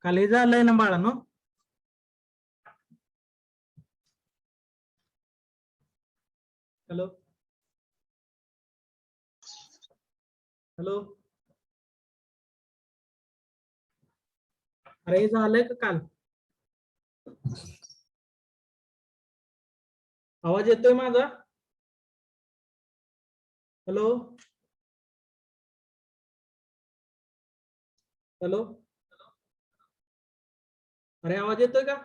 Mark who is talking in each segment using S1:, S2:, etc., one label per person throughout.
S1: खाली झालंय ना बाळांनो. हॅलो हॅलो, अरे हे झालंय का काल? आवाज येतोय माझा? हॅलो हॅलो, अरे आवाज येतोय का?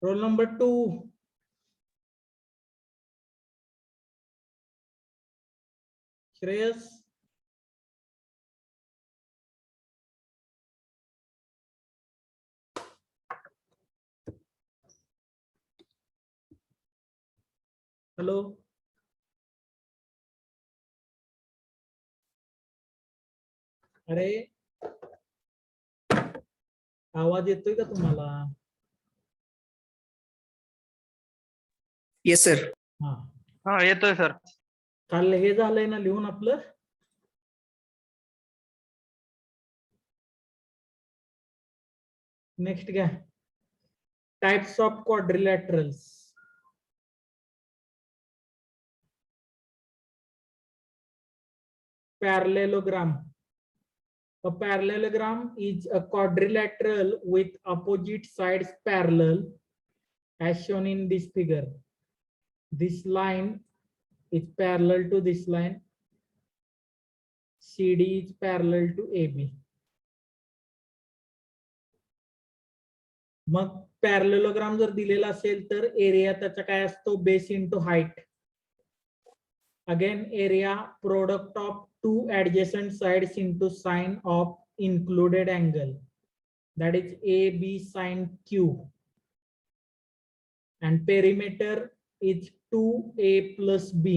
S1: Roll number 2, Shreyas. हॅलो, अरे आवाज येतोय का तुम्हाला?
S2: Yes sir.
S1: हा,
S3: हा येतोय सर.
S1: काल हे झालंय ना लिहून आपलं? नेक्स्ट घ्या. Types of quadrilaterals. Parallelogram. A parallelogram is a quadrilateral with opposite sides parallel, as shown in this figure. This line is parallel to this line. CD is parallel to AB. मग parallelogram जर दिलेला असेल तर area त्याचा काय असतो? Base into height. Again, area product of two adjacent sides into sine of included angle, that is AB sine Q, and perimeter is 2A plus B,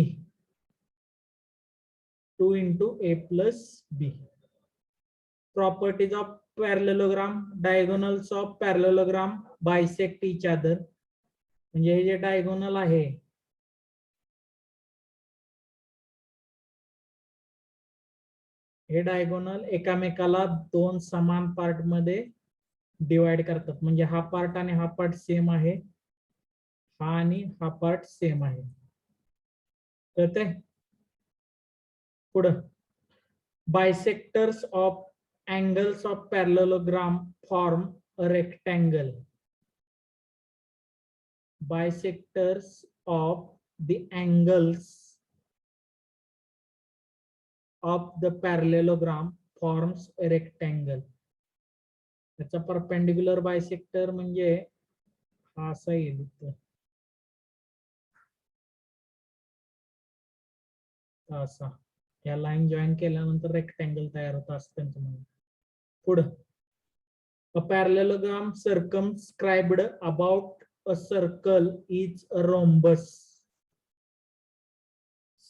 S1: 2 into A plus B. Properties of parallelogram. Diagonals of parallelogram bisect each other. म्हणजे हे जे diagonal आहे हे diagonal एकामेकाला दोन समान part मध्ये divide करतात. म्हणजे हा पार्ट आणि हा पार्ट सेम आहे, हा आणि हा पार्ट सेम आहे. कळते? पुढं, bisectors of angles of parallelogram form a rectangle. Bisectors of the angles of the parallelogram forms a rectangle. त्याचा परपेंडिक्युलर बायसेक्टर म्हणजे हा असा येईल, असा या लाईन जॉईन केल्यानंतर रेक्टँगल तयार होत असतं त्यांचं म्हणणं. पुढं, a parallelogram circumscribed about a circle is a rhombus.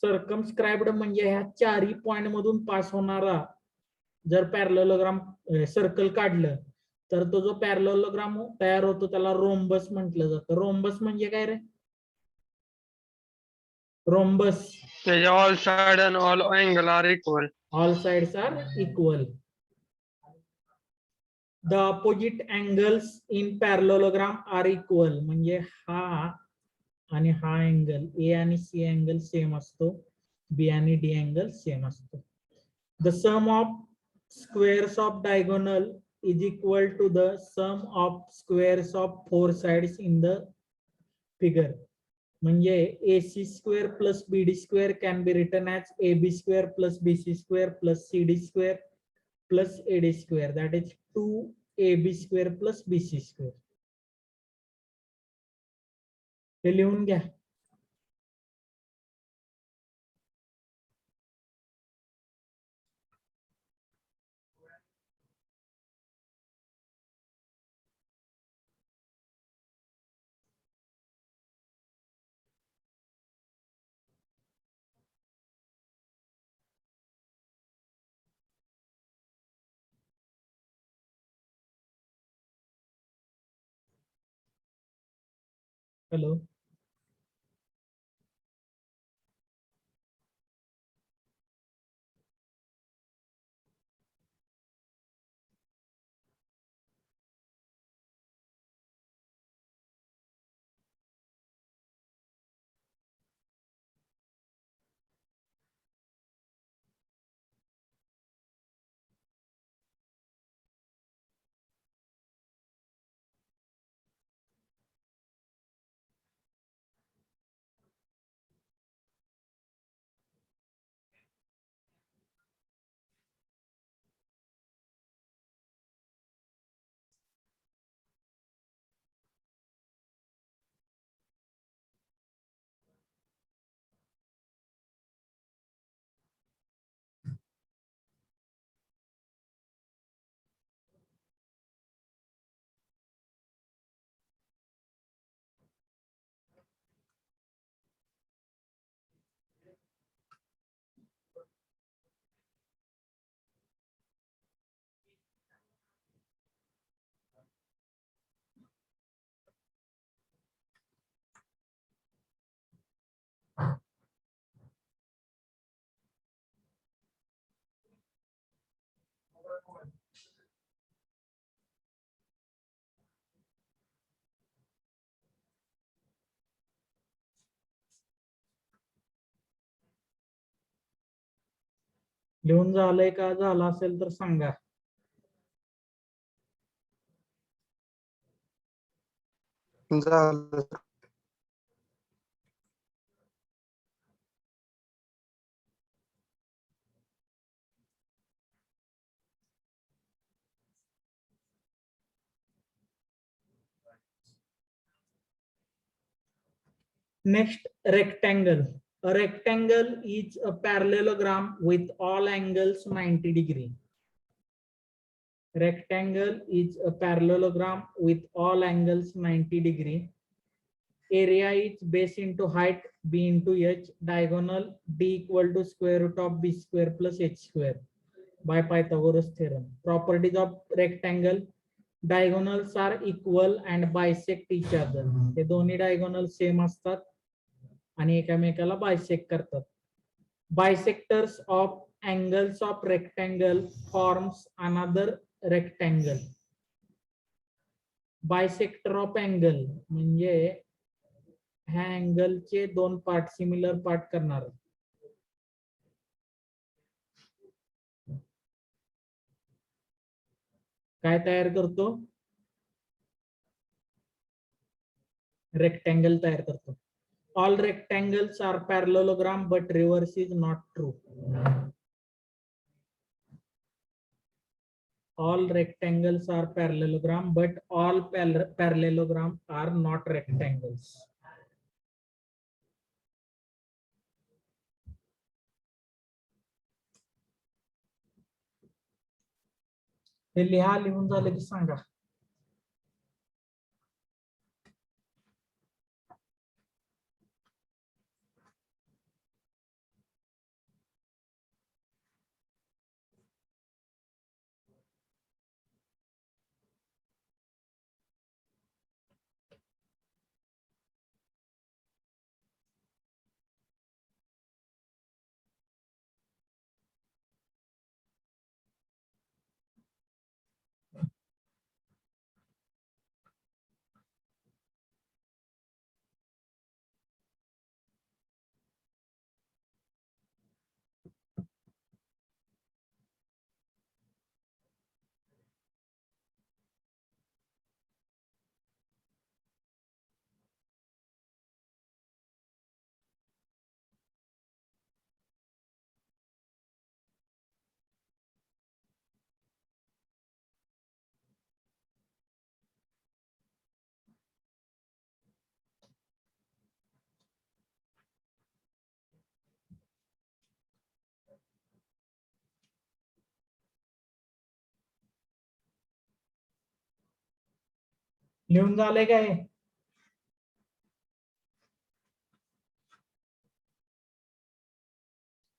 S1: Circumscribed म्हणजे ह्या चारही पॉइंट मधून पास होणारा जर पॅरलेलोग्राम सर्कल काढलं तर तो जो पॅरलेलोग्राम तयार होतो त्याला रोम्बस म्हटलं जातं. रोम्बस म्हणजे काय रे? Rhombus,
S3: all side and all angle are equal.
S1: all sides are equal. The opposite angles in parallelogram are equal. म्हणजे हा आणि हा अँगल ए आणि सी अँगल सेम असतो, बी आणि डी अँगल सेम असतो. The sum of squares of diagonal is equal to the sum of squares of four sides in the figure. म्हणजे AC square plus BD square can be written as AB square plus BC square plus CD square plus AD square, that is 2AB square plus BC square. हे लिहून घ्या. Hello लिहून झालंय का? झालं असेल तर सांगा.
S2: झालं.
S1: Next, rectangle. A rectangle is a parallelogram with all angles 90 degree. Rectangle is a parallelogram with all angles 90 degree. Area is base into height b into h. Diagonal d equal to square root of b square plus h square by Pythagoras theorem. Properties of rectangle. Diagonals are equal and bisect each other. हे दोन्ही diagonal same असतात आणि एकामेकाला bisect करतात. Bisectors of angles of rectangle forms another rectangle. Bisector of angle म्हणजे ह्या अँगलचे दोन part similar part करणार. काय तयार करतो? रेक्टँगल तयार करतो. All rectangles are parallelogram, but reverse is not true. All rectangles are parallelogram, but all parallelogram are not rectangles. हे लिहा, लिहून झालं की सांगा. लिहून झालंय काय?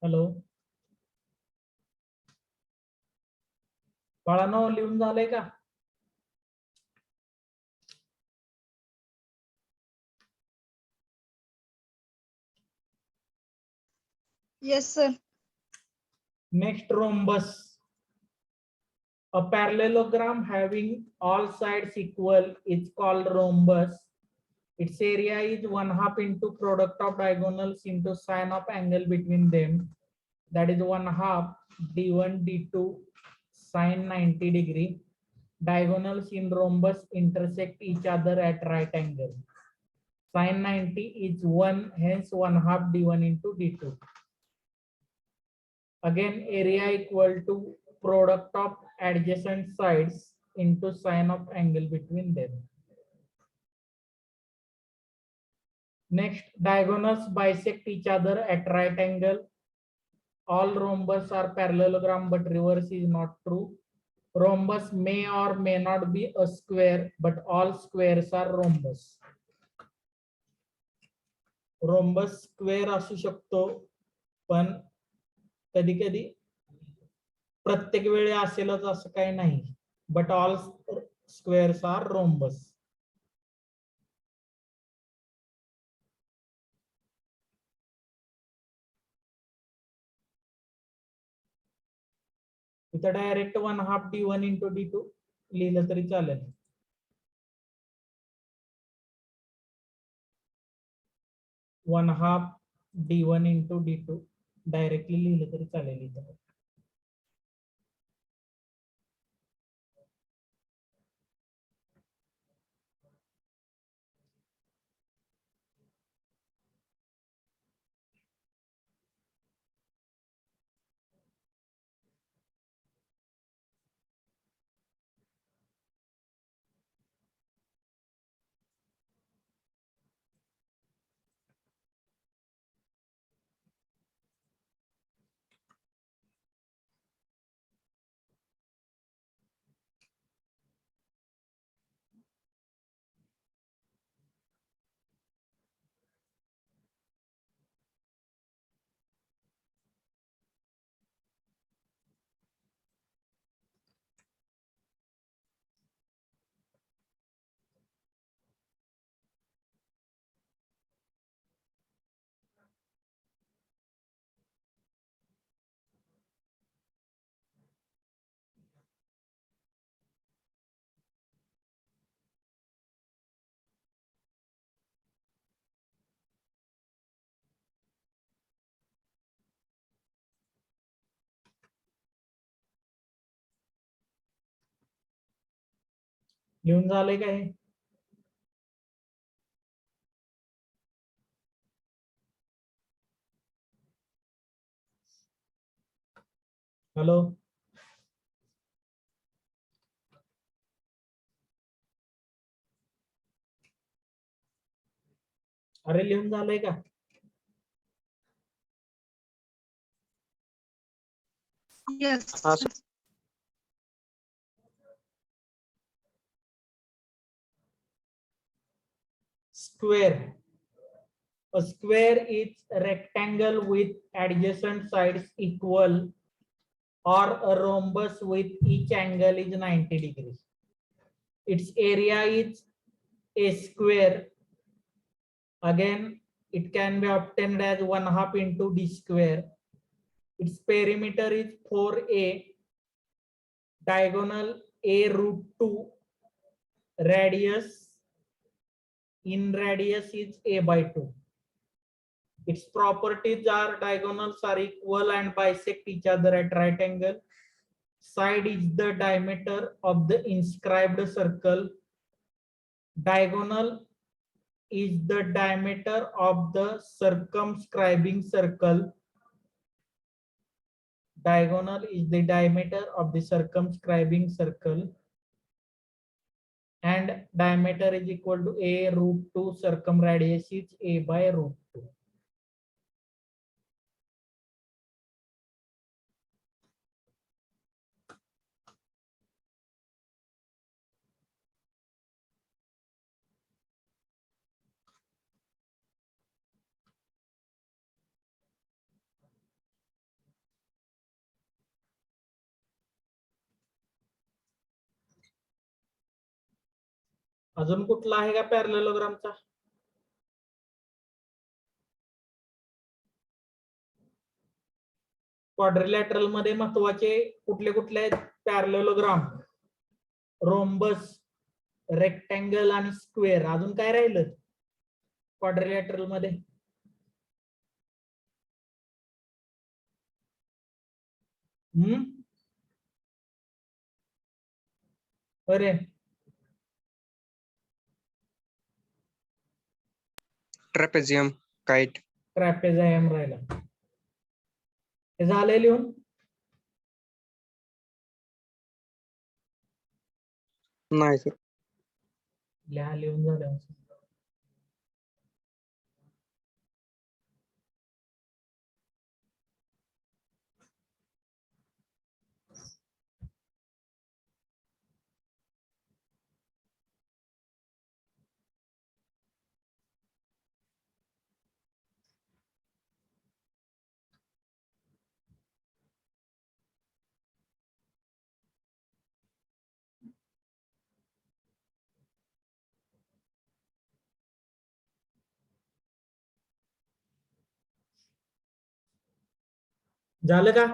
S1: हॅलो बाळांनो, लिहून झालंय का?
S4: Yes, sir.
S1: Next, rhombus. A parallelogram having all sides equal is called rhombus. Its area is 1/2 into product of diagonals into sine of angle between them. That is 1/2 d1 d2 sine 90 degree. Diagonals in rhombus intersect each other at right angle. Sine 90 is 1, hence 1/2 d1 into d2. Again, area equal to product of adjacent sides into sine of angle between them. Next, diagonals bisect each other at right angle. All rhombus are parallelogram, but reverse is not true. Rhombus may or may not be a square, but all squares are rhombus. Rhombus square असू शकतो, पण कधी कधी प्रत्येक वेळी असेलच असं काही नाही. But all squares are rhombus. इथं डायरेक्ट 1/2 d1 into d2 लिहिलं तरी चालेल. One half d1 into d2 directly लिहिलं तरी चालेल इथं. लिहून झालंय का हे? हॅलो, अरे लिहून झालंय का?
S4: Yes.
S2: हाँ sir.
S1: Square. A square is a rectangle with adjacent sides equal, or a rhombus with each angle is 90 degrees. Its area is a square. Again, it can be obtained as 1/2 into d square. Its perimeter is 4a, diagonal a root 2, radius in radius is a by 2. Its properties are diagonals are equal and bisect each other at right angle. Side is the diameter of the inscribed circle. Diagonal is the diameter of the circumscribing circle. Diagonal is the diameter of the circumscribing circle. And diameter is equal to a root 2, circumradius is a by root 2. अजून कुठला आहे का पॅरलेलोग्रामचा? Quadrilateral मध्ये महत्वाचे कुठले कुठले आहेत? Parallelogram, rhombus, rectangle आणि स्क्वेअर. अजून काय राहिलं क्वाड्रिलॅटरल मध्ये? अरे
S2: ट्रेपेजियम, काइट।
S1: ट्रॅपेझायम राहिला. हे झालंय लिहून?
S2: नाही सर।
S1: लिहा, लिहून झालं. झालं का?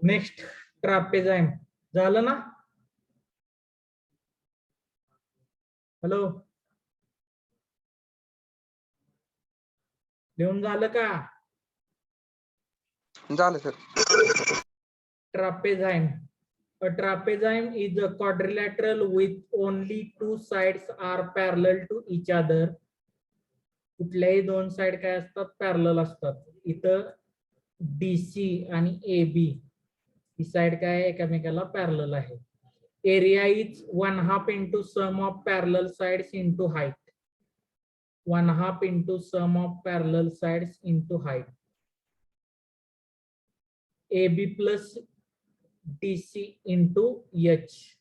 S1: नेक्स्ट ट्रापेझाइम झालं ना? हॅलो, लिहून झालं का?
S2: झालं sir.
S1: ट्रापेझाइम. A trapezium is a quadrilateral with only two sides are parallel to each other. कुठल्याही दोन साइड काय असतात? पॅरलल असतात. इथं DC आणि AB ही साइड काय एकमेकाला पॅरलल आहे. Area is 1/2 into sum of parallel sides into height. 1/2 into sum of parallel sides into height. AB plus DC into H.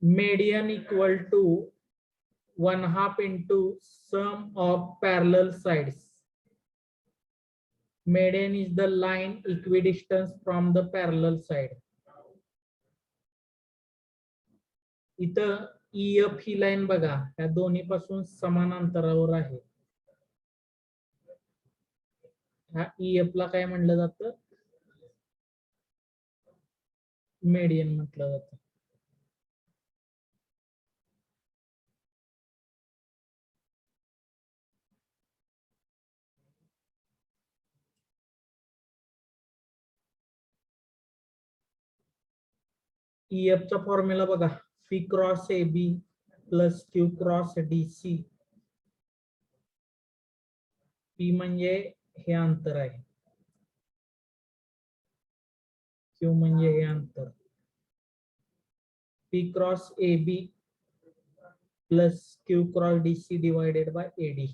S1: Median equal to 1/2 into sum of parallel sides. Median is the line equidistance from the parallel side. इथं EF ही line बघा, या दोन्ही पासून समान अंतरावर आहे. ह्या EF ला काय म्हणलं जातं? मेडियन म्हटलं जातं. EF चा फॉर्म्युला बघा, P cross AB plus Q cross DC. P म्हणजे हे अंतर आहे, Q म्हणजे हे अंतर. P cross AB plus Q cross DC divided by AD.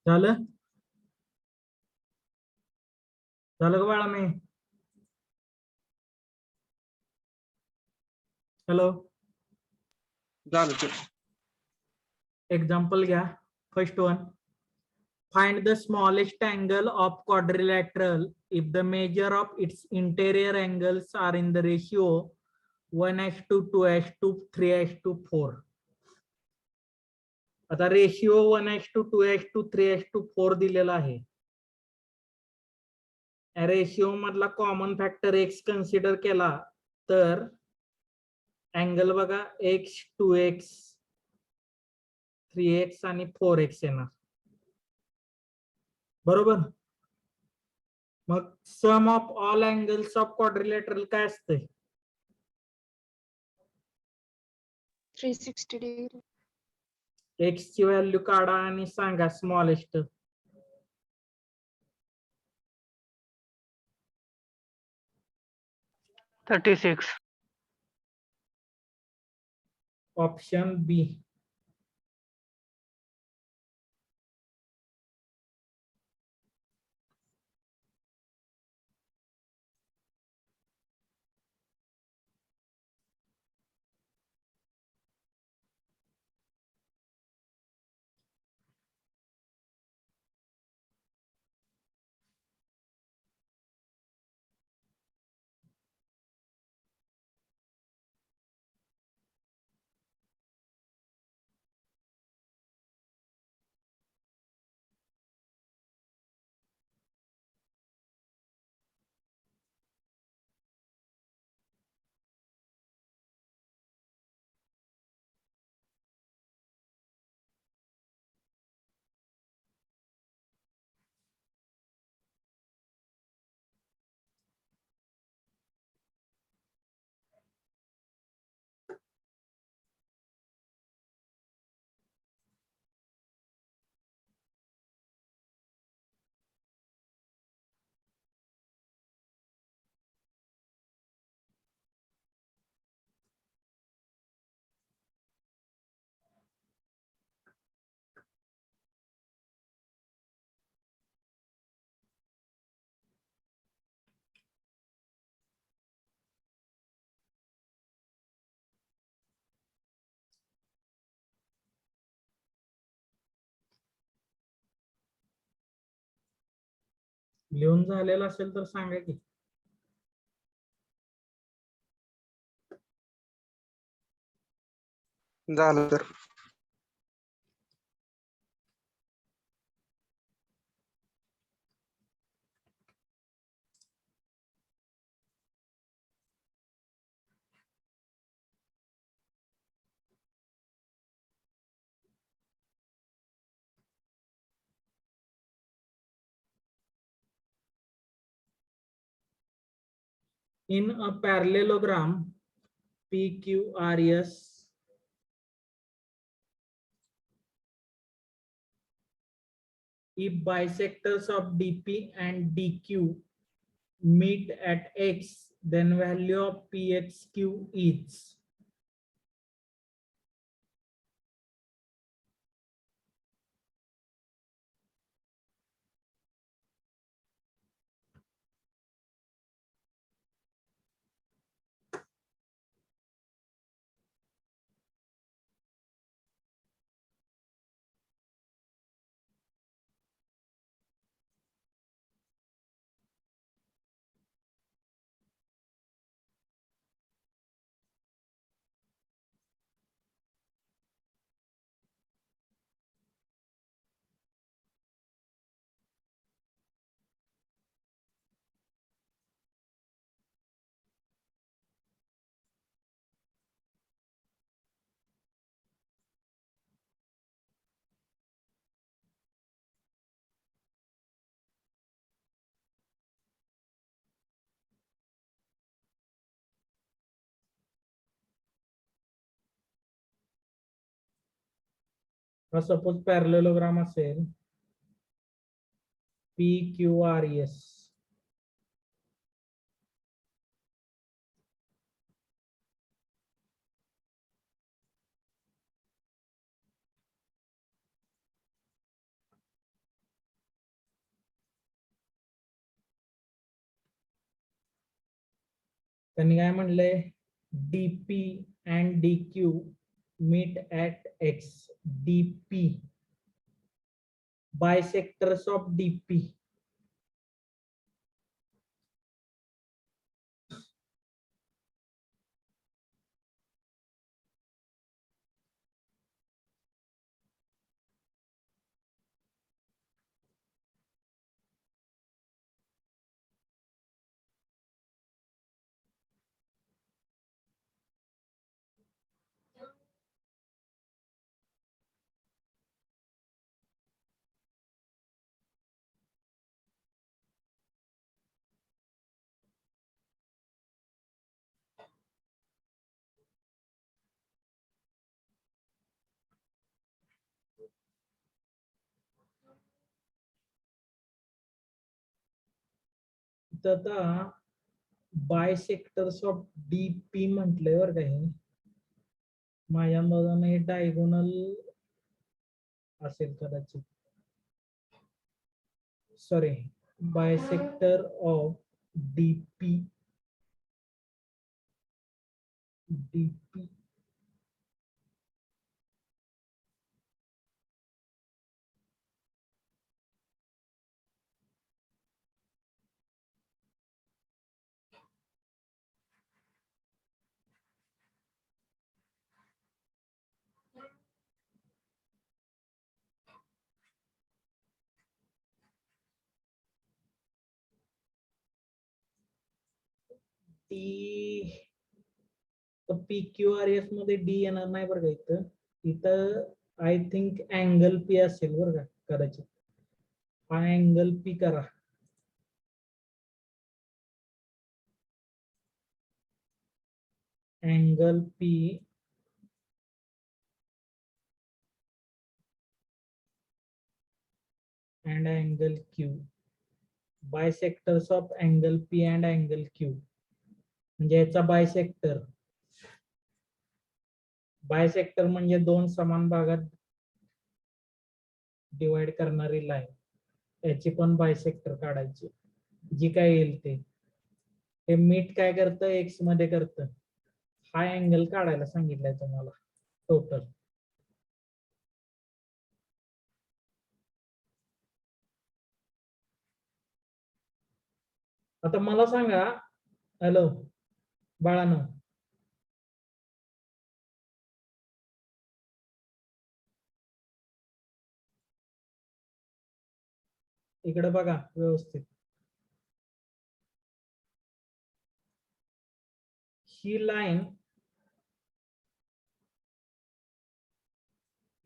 S1: झालं? झालं का बाळा मी? हॅलो,
S2: झालं सर.
S1: एक्झाम्पल घ्या. First one, find the smallest angle of quadrilateral if the measure of its interior angles are in the ratio 1:2, 2:2, 3:4. आता ratio 1:2, 2:2, 3:4 दिलेला आहे. Ratio मधला कॉमन फॅक्टर x कन्सिडर केला तर अँगल बघा x, 2x, 3x आणि 4x येणार. बरोबर. मग sum of all angles of quadrilateral काय असतंय?
S4: 360 degree.
S1: x ची व्हॅल्यू काढा आणि सांगा स्मॉलेस्ट.
S3: $36.
S1: ऑप्शन बी. लिहून झालेलं असेल तर सांगा की.
S2: झालं तर.
S1: In a parallelogram PQRS, if bisectors of DP and DQ meet at X, then value of PXQ is. Suppose parallelogram असेल PQRS. त्यांनी काय म्हणलंय, DP and DQ meet at X. DP bisectors of DP. आता bisectors of DP म्हटलंय बरं का हे. माझ्या अंदाजाने डायगोनल असेल कदाचित. Sorry, bisector of DP. PQRS मध्ये D येणार नाही बरं का इथं. इथं आय थिंक अँगल P असेल बरं का कदाचित. हा अँगल P करा. Angle P and angle Q. Bisectors of angle P and angle Q. म्हणजे याचा बायसेक्टर म्हणजे दोन समान भागात डिवाइड करणारी लाईन. याची पण बायसेक्टर काढायची, जी काय येईल ते मीट काय करतं, एक्स मध्ये करतं. हा अँगल काढायला सांगितलंय तुम्हाला टोटल. आता मला सांगा, हॅलो बाळानो, इकडे बघा व्यवस्थित. ही लाईन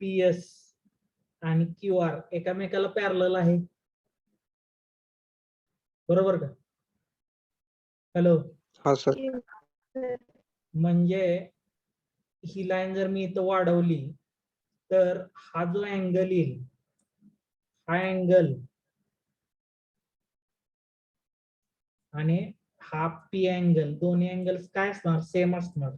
S1: पीएस आणि क्यू आर एकामेकाला पॅरलल आहे, बरोबर का? हॅलो,
S2: हा सर.
S1: म्हणजे ही लाईन जर मी इथं वाढवली तर हा जो अँगल येईल, हा अँगल आणि हा पी अँगल, दोन्ही अँगल्स काय असणार? सेम असणार.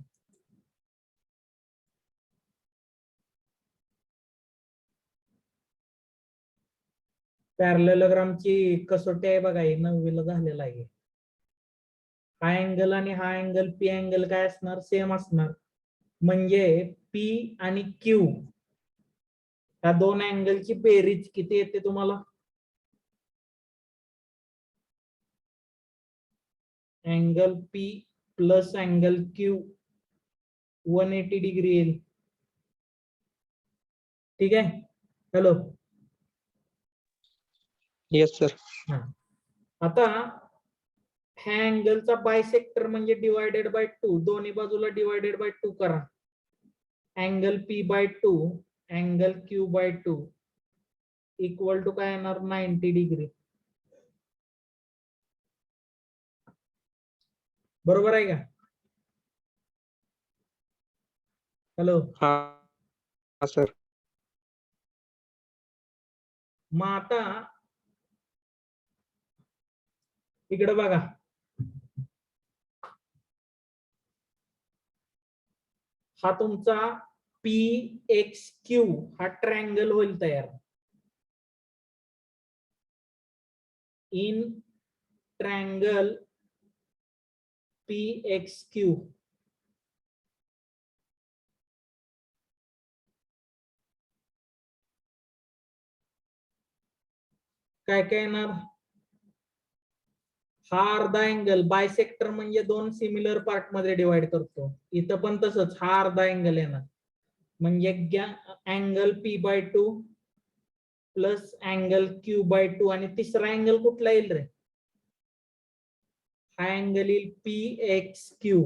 S1: पॅरलेलोग्रामची कसोटी आहे बघा, हे 9वी ला झालेला आहे. हा अँगल आणि हा अँगल पी अँगल काय असणार? सेम असणार. म्हणजे पी आणि क्यू या दोन अँगलची बेरीज किती येते तुम्हाला? Angle P plus angle Q 180 degree येईल. ठीक आहे. Hello,
S2: yes sir.
S1: आता ह्या अँगलचा बायसेक्टर म्हणजे डिवायडेड बाय 2, दोन्ही बाजूला डिवायडेड बाय 2 करा. Angle P by 2 angle Q by 2 equal to काय येणार? 90 डिग्री. बरोबर आहे का? हॅलो,
S2: हा हा सर.
S1: मग आता इकडे बघा, हा तुमचा पी एक्स क्यू हा ट्रायंगल होईल तयार. In triangle P X Q काय काय येणार? हा अर्धा अँगल, बायसेक्टर म्हणजे दोन सिमिलर पार्ट मध्ये डिवाइड करतो. इथं पण तसंच हा अर्धा अँगल येणार. म्हणजे angle P by 2 plus angle Q by 2 आणि तिसरा अँगल कुठला येईल रे? हा अँगल येईल P X Q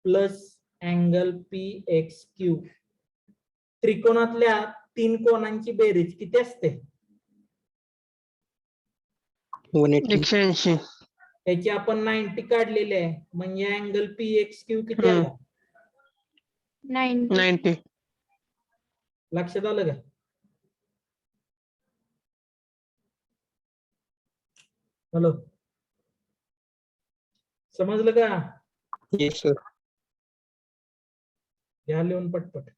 S1: plus angle P X Q. त्रिकोणातल्या 3 कोणांची बेरीज किती असते?
S2: 180.
S3: 180.
S1: त्याची आपण 90 काढलेली आहे, म्हणजे अँगल पी एक्स क्यू किती
S3: हम्म.
S1: आला?
S3: 90.
S1: लक्षात आलं का? हॅलो, समजलं का?
S2: Yes sir.
S1: घ्या लिहून पटपट.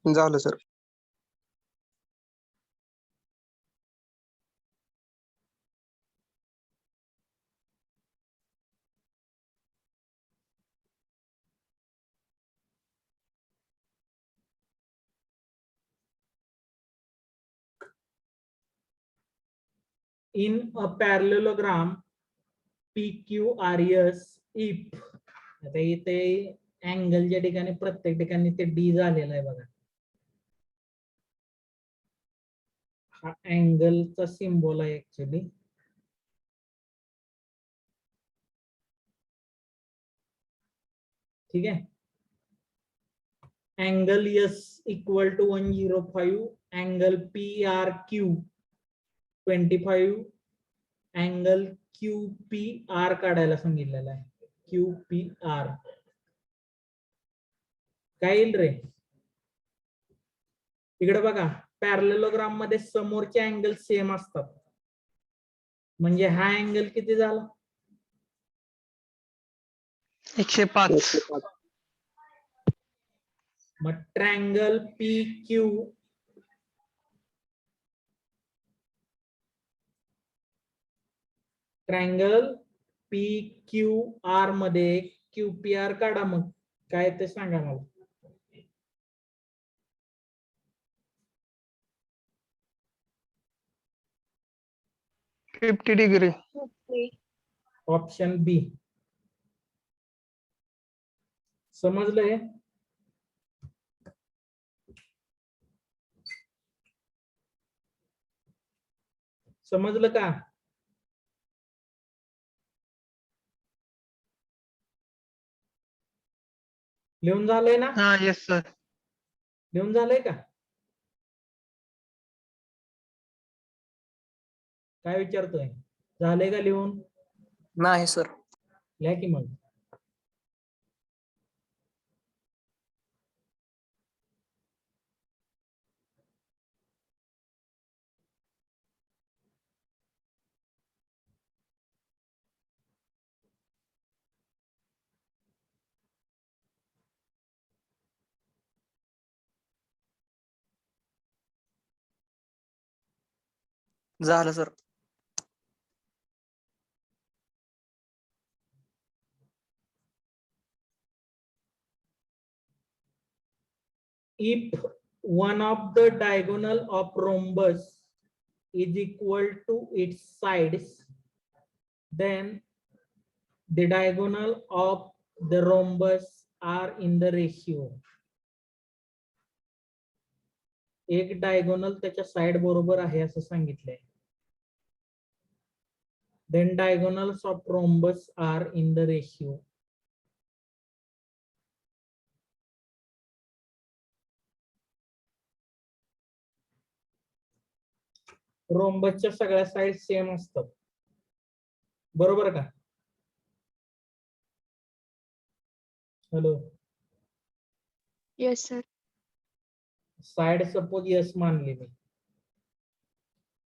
S2: झालं sir.
S1: in a parallelogram PQRS if, आता इथे अँगलच्या ठिकाणी प्रत्येक ठिकाणी ते डी झालेलं आहे बघा. हा अँगलचा सिम्बॉल आहे ऍक्च्युली. ठीक आहे. Angle S equal to 105, angle P R Q 25, angle Q P R काढायला सांगितलेला आहे. क्यू पी आर काय येईल रे? इकडे बघा, पॅरलेलोग्राम मध्ये समोरचे अँगल सेम असतात. म्हणजे हा अँगल किती झाला?
S3: 105.
S1: मग triangle P Q triangle P Q R मध्ये क्यू पी आर काढा. मग काय ते सांगा मला.
S3: $50 degree.
S1: ऑप्शन बी. समजलंय? समजलं का? लिहून झालंय ना?
S3: हा, येस सर.
S1: लिहून झालंय का? काय विचारतोय? झालंय का लिहून?
S2: नाही सर.
S1: लिहा की मग.
S2: झालं sir.
S1: If one of the diagonal of rhombus is equal to its sides, then the diagonal of the rhombus are in the ratio. एक डायगोनल त्याच्या साइड बरोबर आहे असं सांगितलंय. Then diagonals of rhombus are in the ratio. रोम्बसच्या सगळ्या side same असतात. बरोबर का? Hello.
S4: Yes, sir.
S1: Side suppose yes मानली मी.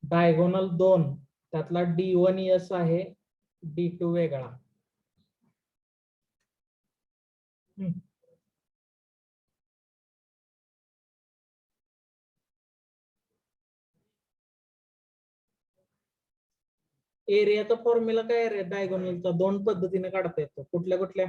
S1: डायगोनल 2 त्यातला D1 यस आहे, D2 वेगळा. एरियाचा फॉर्म्युला काय आहे रे? डायगोनलचा 2 पद्धतीने काढता येतो. कुठल्या कुठल्या?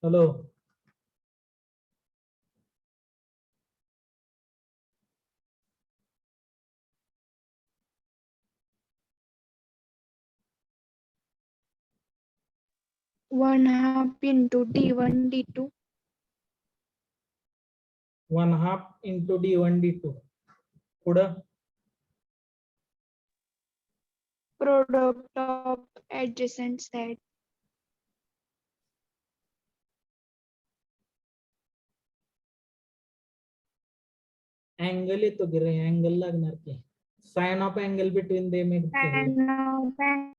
S1: Hello.
S4: One half into D1, D2.
S1: 1/2 into D1 D2. पुढं
S4: Product of adjacent side.
S1: Angle येतो की रे? अँगल लागणार की. Sine of angle between them.
S4: And now back